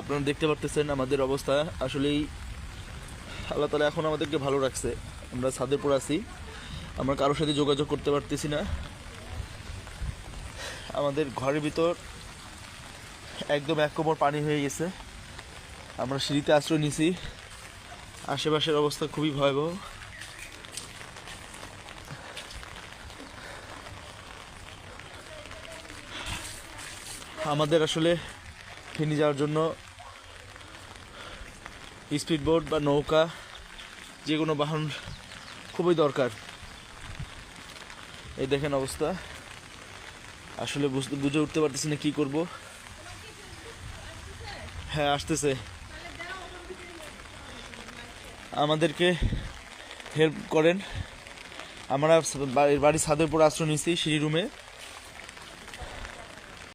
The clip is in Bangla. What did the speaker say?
আপনারা দেখতে পারতেছেন আমাদের অবস্থা। আসলেই আল্লাহ তাআলা এখন আমাদেরকে ভালো রাখছে। আমরা ছাদের উপর আছি, আমরা কারোর সাথে যোগাযোগ করতে পারতেছি না। আমাদের ঘরের ভিতর একদম এক কোমর পানি হয়ে গেছে। আমরা সিঁড়িতে আশ্রয় নিছি। আশেপাশের অবস্থা খুবই ভয়াবহ। আমাদের আসলে ফেনী যাওয়ার জন্য স্পিড বোট বা নৌকা, যে কোনো বাহন খুবই দরকার। এই দেখেন অবস্থা, আসলে বুঝে উঠতে পারতেছি না কি করব। হ্যাঁ, আসতেছে। আমাদেরকে হেল্প করেন। আমরা বাড়ির ছাদের উপর আশ্রয় নিয়েছি, সিঁড়ি রুমে।